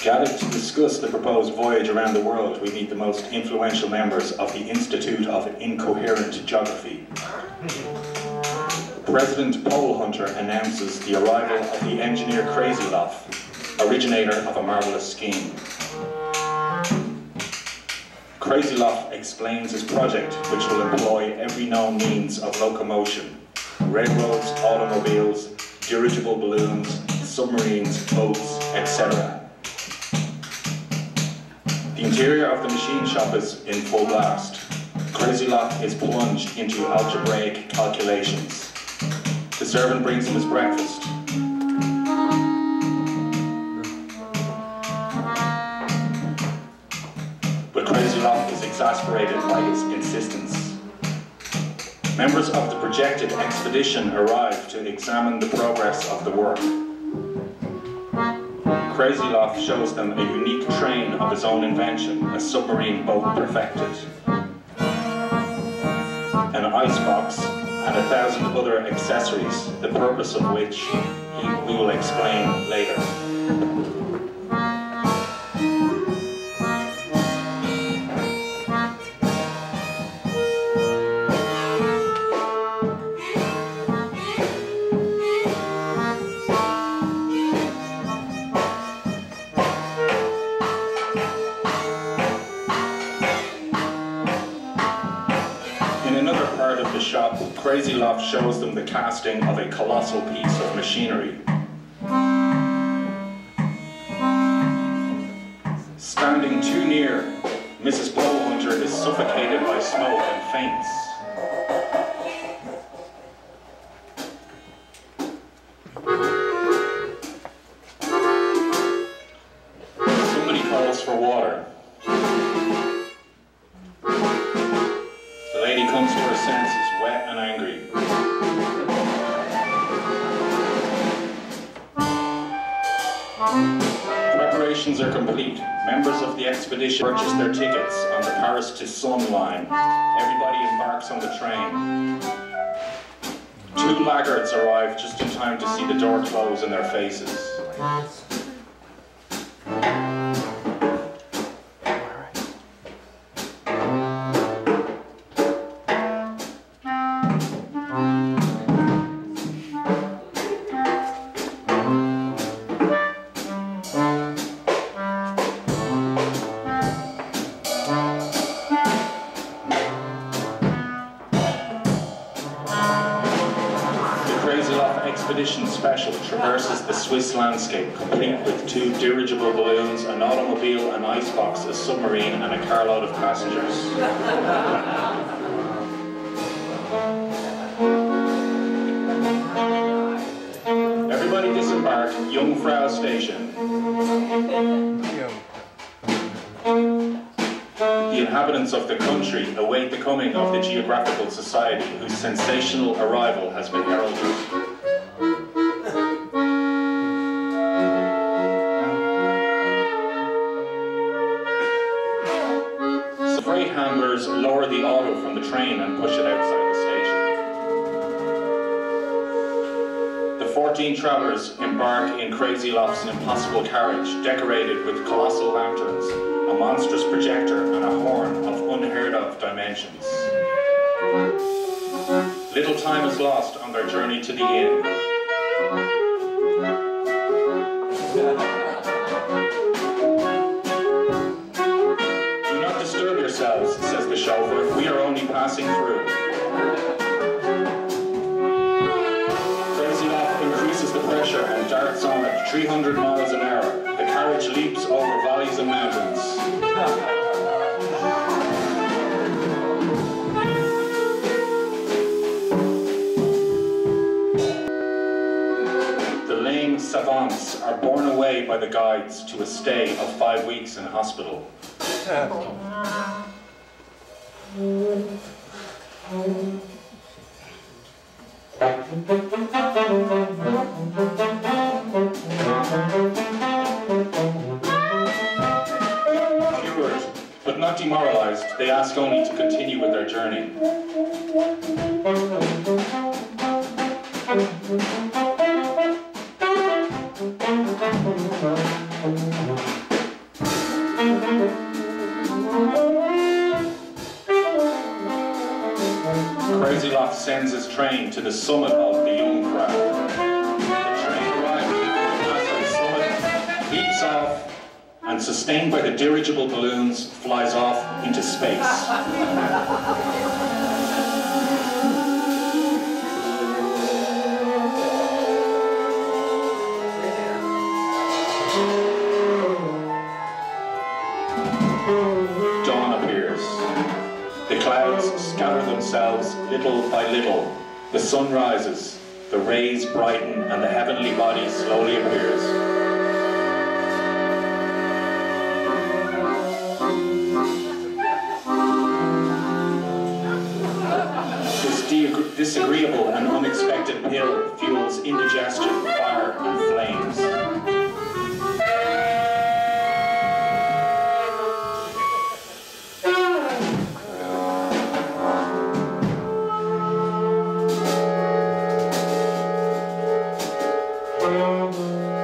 Gathered to discuss the proposed voyage around the world, we meet the most influential members of the Institute of Incoherent Geography. President Pole Hunter announces the arrival of the engineer Crazy-Loff, originator of a marvelous scheme. Crazy-Loff explains his project, which will employ every known means of locomotion: railroads, automobiles, dirigible balloons, submarines, boats, etc. The interior of the machine shop is in full blast. Crazy-Loff is plunged into algebraic calculations. The servant brings him his breakfast. But Crazy-Loff is exasperated by his insistence. Members of the projected expedition arrive to examine the progress of the work. Crazy-Loff shows them a unique train of his own invention, a submarine boat perfected, an icebox, and 1,000 other accessories, the purpose of which we will explain later. Shop, Crazy-Loff shows them the casting of a colossal piece of machinery. Standing too near, Mrs. Pole Hunter is suffocated by smoke and faints. Somebody calls for water. The lady comes to her senses, wet and angry. Preparations are complete. Members of the expedition purchase their tickets on the Paris to Sun line. Everybody embarks on the train. Two laggards arrive just in time to see the door close in their faces. Expedition Special traverses the Swiss landscape, complete with 2 dirigible balloons, an automobile, an icebox, a submarine, and a carload of passengers. Everybody disembark, Jungfrau Station. The inhabitants of the country await the coming of the Geographical Society, whose sensational arrival has been heralded. Freight handlers lower the auto from the train and push it outside the station. The 14 travellers embark in Crazy-Loff's impossible carriage, decorated with colossal lanterns, a monstrous projector, and a horn of unheard of dimensions. Little time is lost on their journey to the inn. Says the chauffeur, we are only passing through. Crazy-Loff increases the pressure and darts on at 300 miles an hour. The carriage leaps over valleys and mountains. The lame savants are borne away by the guides to a stay of 5 weeks in hospital. Cured, but not demoralized, they ask only to continue with their journey. sends his train to the summit of the Jungfrau. The train arrives at the summit, leaps off, and sustained by the dirigible balloons, flies off into space. Dawn appears. The clouds scatter themselves little by little. The sun rises, the rays brighten, and the heavenly body slowly appears. This disagreeable and unexpected pill fuels indigestion, fire, and flames.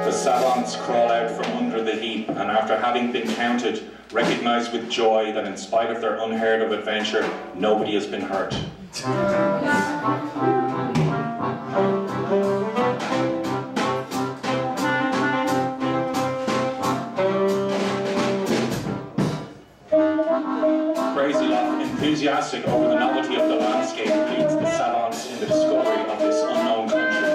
The savants crawl out from under the heap, and after having been counted, recognize with joy that in spite of their unheard of adventure, nobody has been hurt. Crazy Love, enthusiastic over the novelty of the landscape, leads the savants in the discovery of this unknown country.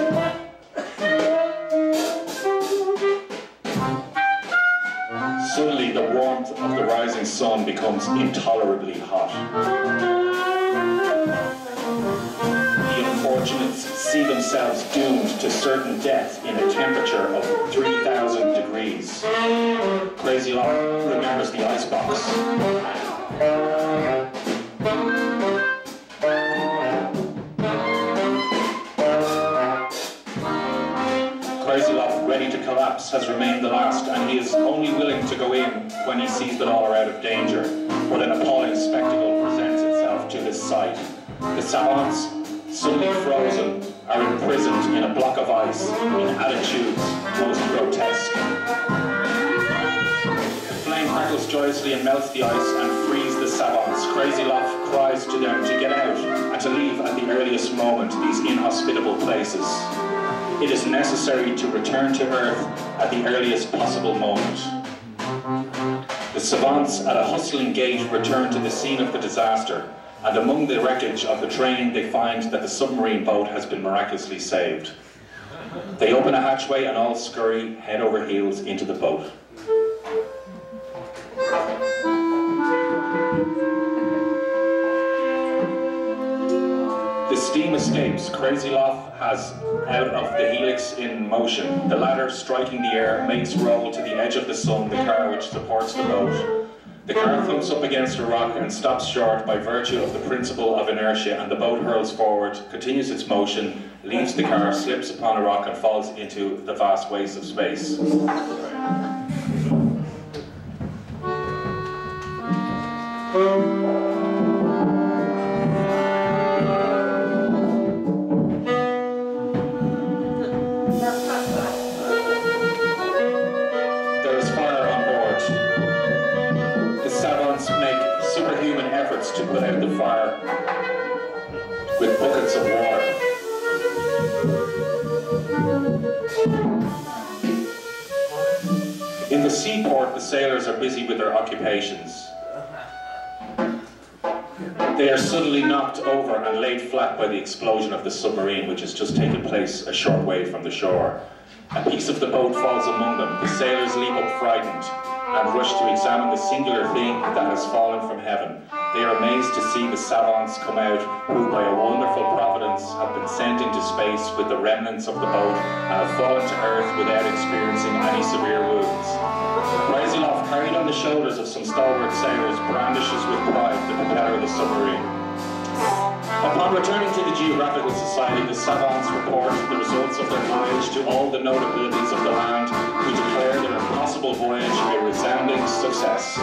Suddenly, the warmth of the rising sun becomes intolerably hot. The unfortunates see themselves doomed to certain death in a temperature of 3,000 degrees. Crazy Love remembers the icebox. Crazy Love, ready to collapse, has remained the last, and he is only willing to go in when he sees that all are out of danger. But an appalling spectacle presents itself to his sight. The savants, suddenly frozen, are imprisoned in a block of ice in attitudes most grotesque. The flame crackles joyously and melts the ice and frees the savants. Crazy Love cries to them to get out and to leave at the earliest moment these inhospitable places. It is necessary to return to Earth at the earliest possible moment. The savants at a hustling gait return to the scene of the disaster, and among the wreckage of the train they find that the submarine boat has been miraculously saved. They open a hatchway and all scurry head over heels into the boat. The steam escapes. Crazy Love has out of the helix in motion. The ladder, striking the air, makes roll to the edge of the sun the car which supports the boat. The car thumps up against a rock and stops short by virtue of the principle of inertia, and the boat hurls forward, continues its motion, leaves the car, slips upon a rock, and falls into the vast waste of space. There is fire on board. The savants make superhuman efforts to put out the fire with buckets of water. In the seaport, the sailors are busy with their occupations. They are suddenly knocked over and laid flat by the explosion of the submarine, which has just taken place a short way from the shore. A piece of the boat falls among them. The sailors leap up frightened and rush to examine the singular thing that has fallen from heaven. They are amazed to see the savants come out, who by a wonderful providence have been sent into space with the remnants of the boat and have fallen to earth without experiencing any severe wounds. Crazy Love, carried on the shoulders of some stalwart sailors, brandishes with pride the propeller of the submarine. Upon returning to the Geographical Society, the savants report the results of their voyage to all the notabilities of the land, who declare their impossible voyage a resounding success.